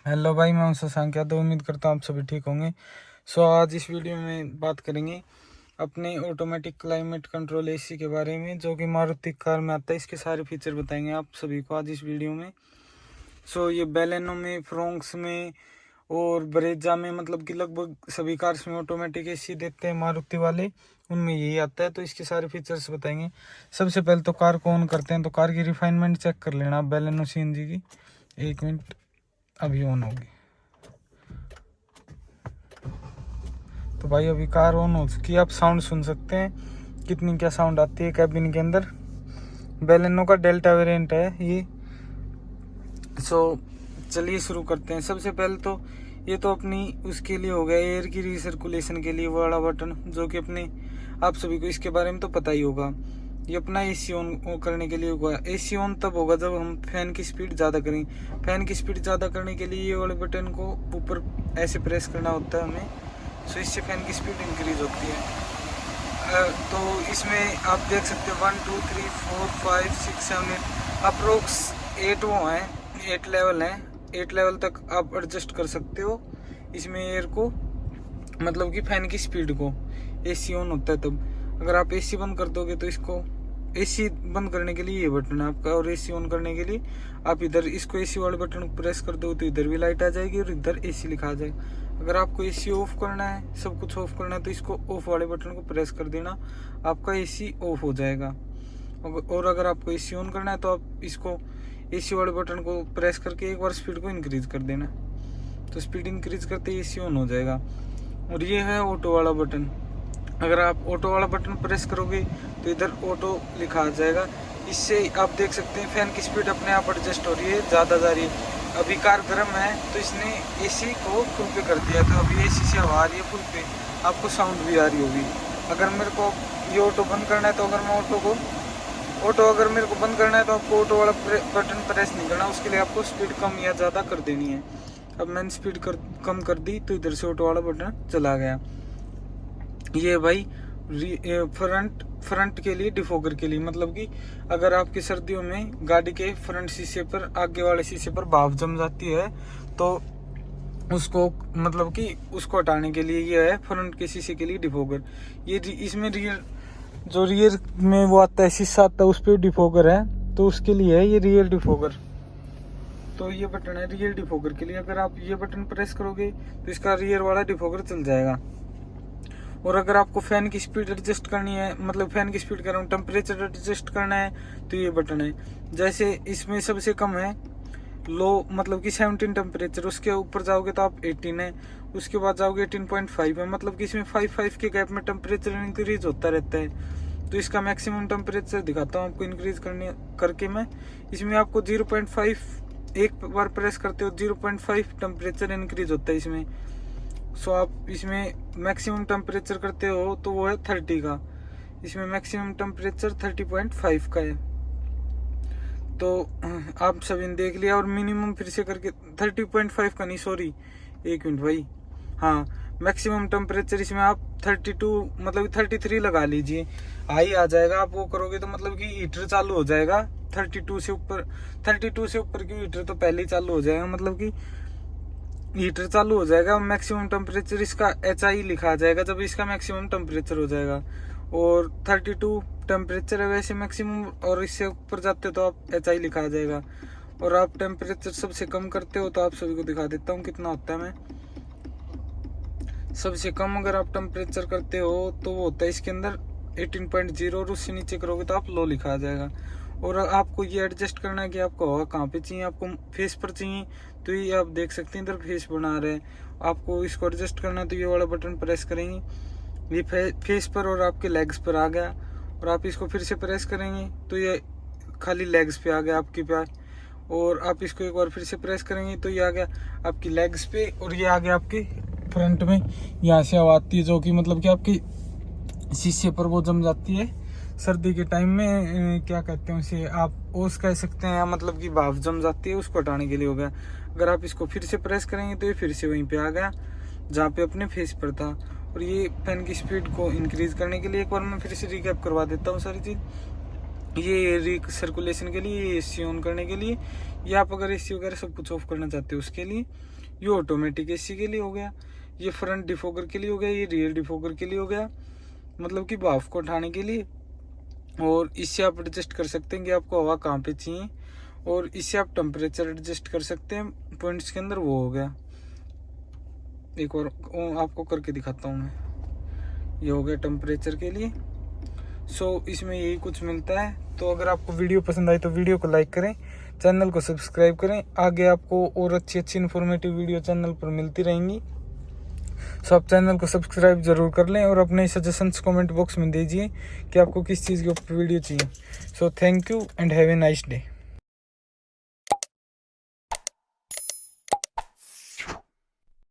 Hello भाई, मैं हूं शशांक यादव। उम्मीद करता हूं आप सभी ठीक होंगे। आज इस वीडियो में बात करेंगे अपने ऑटोमेटिक क्लाइमेट कंट्रोल एसी के बारे में, जो कि मारुति कार में आता है। इसके सारे फीचर बताएंगे आप सभी को आज इस वीडियो में। ये बेलेनो में, फ्रोंक्स में और ब्रेजा में, मतलब कि लगभग सभी कार्स में ऑटोमेटिक एसी देते हैं मारुति वाले, उनमें यही आता है। तो इसके सारे फीचर्स बताएंगे। सबसे पहले तो कार को ऑन करते हैं, तो कार की रिफाइनमेंट चेक कर लेना आप बेलेनो सीएनजी की। 1 मिनट, अभी ऑन होगी। तो भाई अभी कार ऑन हो चुकी है। आप साउंड सुन सकते हैं कितनी क्या साउंड आती है कैबिन के अंदर। बेलेनो का डेल्टा वेरिएंट है ये। चलिए शुरू करते हैं। सबसे पहले तो ये तो अपनी उसके लिए हो गया, एयर की रिसर्कुलेशन के लिए वो वाला बटन, जो कि अपने आप सभी को इसके बारे में तो पता ही होगा। ये अपना एसी ऑन करने के लिए होगा। एसी ऑन तब होगा जब हम फैन की स्पीड ज़्यादा करें। फैन की स्पीड ज़्यादा करने के लिए ये वाले बटन को ऊपर ऐसे प्रेस करना होता है हमें। इससे फैन की स्पीड इंक्रीज होती है। तो इसमें आप देख सकते हो 1 2 3 4 5 6 7 8 अप्रोक्स 8 वो हैं, 8 लेवल हैं। 8 लेवल तक आप एडजस्ट कर सकते हो इसमें एयर को, मतलब कि फैन की स्पीड को। एसी ऑन होता है तब। अगर आप एसी बंद कर दोगे तो इसको, एसी बंद करने के लिए ये बटन है आपका, और एसी ऑन करने के लिए आप इधर इसको एसी वाले बटन को प्रेस कर दो तो इधर भी लाइट आ जाएगी और इधर एसी लिखा आ जाएगा। अगर आपको एसी ऑफ करना है, सब कुछ ऑफ करना है, तो इसको ऑफ वाले बटन को प्रेस कर देना, आपका एसी ऑफ हो जाएगा। और अगर आपको एसी ऑन करना है तो आप इसको एसी वाले बटन को प्रेस करके एक बार स्पीड को इंक्रीज कर देना, तो स्पीड इंक्रीज करते ही एसी ऑन हो जाएगा। और ये है ऑटो वाला बटन। अगर आप ऑटो वाला बटन प्रेस करोगे तो इधर ऑटो लिखा आ जाएगा। इससे आप देख सकते हैं फैन की स्पीड अपने आप एडजस्ट हो रही है, ज़्यादा जा रही है। अभी कार गर्म है तो इसने एसी को फुल पे कर दिया, तो अभी एसी से हवा आ रही है फुल पे, आपको साउंड भी आ रही होगी। अगर मेरे को ये ऑटो बंद करना है तो अगर मैं अगर मेरे को बंद करना है तो आपको ऑटो वाला बटन प्रेस नहीं करना, उसके लिए आपको स्पीड कम या ज़्यादा कर देनी है। अब मैंने स्पीड कम कर दी तो इधर से ऑटो वाला बटन चला गया। ये भाई फ्रंट के लिए, डिफोगर के लिए, मतलब कि अगर आपकी सर्दियों में गाड़ी के फ्रंट शीशे पर, आगे वाले शीशे पर भाप जम जाती है तो उसको, मतलब कि उसको हटाने के लिए ये है फ्रंट के शीशे के लिए डिफोगर। ये इसमें रियर में वो आता है, शीशा आता है, उस पर डिफोगर है, तो उसके लिए है ये रियर डिफोगर। तो ये बटन है रियर डिफोगर के लिए। अगर आप ये बटन प्रेस करोगे तो इसका रियर वाला डिफोगर चल जाएगा। और अगर आपको फैन की स्पीड एडजस्ट करनी है, मतलब फैन की स्पीड कर रहा हूँ, टेम्परेचर एडजस्ट करना है, तो ये बटन है। जैसे इसमें सबसे कम है लो, मतलब कि 17 टेम्परेचर, उसके ऊपर जाओगे तो आप 18 है, उसके बाद जाओगे 18.5 है, मतलब कि इसमें 5 के गैप में टेम्परेचर इंक्रीज होता रहता है। तो इसका मैक्सिमम टेम्परेचर दिखाता हूँ आपको इंक्रीज करके मैं। इसमें आपको 0.5, एक बार प्रेस करते हो 0.5 टेम्परेचर इंक्रीज होता है इसमें। आप इसमें मैक्सिमम टेम्परेचर करते हो तो वो है 30 का। इसमें मैक्सिमम टेम्परेचर 30.5 का है। तो आप सभी ने देख लिया। और मिनिमम फिर से करके 30.5 का नहीं, सॉरी 1 मिनट भाई, हाँ, मैक्सिमम टेम्परेचर इसमें आप 32, मतलब 33 लगा लीजिए, हाई आ जाएगा। आप वो करोगे तो मतलब कि हीटर चालू हो जाएगा 32 से ऊपर। 32 से ऊपर की हीटर तो पहले ही चालू हो जाएगा, मतलब कि हीटर चालू हो जाएगा। मैक्सिमम टेम्परेचर इसका HI लिखा आ जाएगा जब इसका मैक्सिमम टेम्परेचर हो जाएगा। और 32 टेम्परेचर है वैसे मैक्सिमम, और इससे ऊपर जाते हो तो आप HI लिखा आ जाएगा। और आप टेम्परेचर सबसे कम करते हो तो आप सभी को दिखा देता हूँ कितना होता है। मैं सबसे कम अगर आप टेम्परेचर करते हो तो वो होता है इसके अंदर 18.0, और उससे नीचे करोगे तो आप लो लिखा आ जाएगा। और आपको ये एडजस्ट करना है कि आपको हवा कहाँ पे चाहिए, आपको फेस पर चाहिए तो ये आप देख सकते हैं इधर फेस बना रहे हैं। आपको इसको एडजस्ट करना है तो ये वाला बटन प्रेस करेंगे, ये फेस पर और आपके लेग्स पर आ गया। और आप इसको फिर से प्रेस करेंगे तो ये खाली लेग्स पे आ गया आपके पास। और आप इसको एक बार फिर से प्रेस करेंगे तो ये आ गया आपकी लेग्स पे, और ये आ गया आपके फ्रंट में। यहाँ से हवा आती है जो कि मतलब कि आपकी शीशे पर वो जम जाती है सर्दी के टाइम में, क्या कहते हैं उसे, आप ओस कह सकते हैं, या मतलब कि भाप जम जाती है, उसको हटाने के लिए हो गया। अगर आप इसको फिर से प्रेस करेंगे तो ये फिर से वहीं पे आ गया जहाँ पे अपने फेस पर था। और ये फैन की स्पीड को इंक्रीज करने के लिए, एक बार मैं फिर से रिकैप करवा देता हूँ सारी चीज़। ये रिसर्कुलेशन के लिए, ये एसी ऑन करने के लिए, या आप अगर एसी वगैरह सब कुछ ऑफ करना चाहते हो उसके लिए। ये ऑटोमेटिक एसी के लिए हो गया, ये फ्रंट डिफोगर के लिए हो गया, ये रियर डिफोगर के लिए हो गया, मतलब कि भाप को उठाने के लिए। और इससे आप एडजस्ट कर सकते हैं कि आपको हवा कहाँ पे चाहिए, और इससे आप टेम्परेचर एडजस्ट कर सकते हैं पॉइंट्स के अंदर। वो हो गया, एक और आपको करके दिखाता हूँ मैं। ये हो गया टेम्परेचर के लिए। सो इसमें यही कुछ मिलता है। तो अगर आपको वीडियो पसंद आई तो वीडियो को लाइक करें, चैनल को सब्सक्राइब करें। आगे आपको और अच्छी अच्छी इन्फॉर्मेटिव वीडियो चैनल पर मिलती रहेंगी। सो आप चैनल को सब्सक्राइब जरूर कर लें और अपने सजेशंस कमेंट बॉक्स में दीजिए कि आपको किस चीज़ के ऊपर वीडियो चाहिए। So thank you and have a nice day.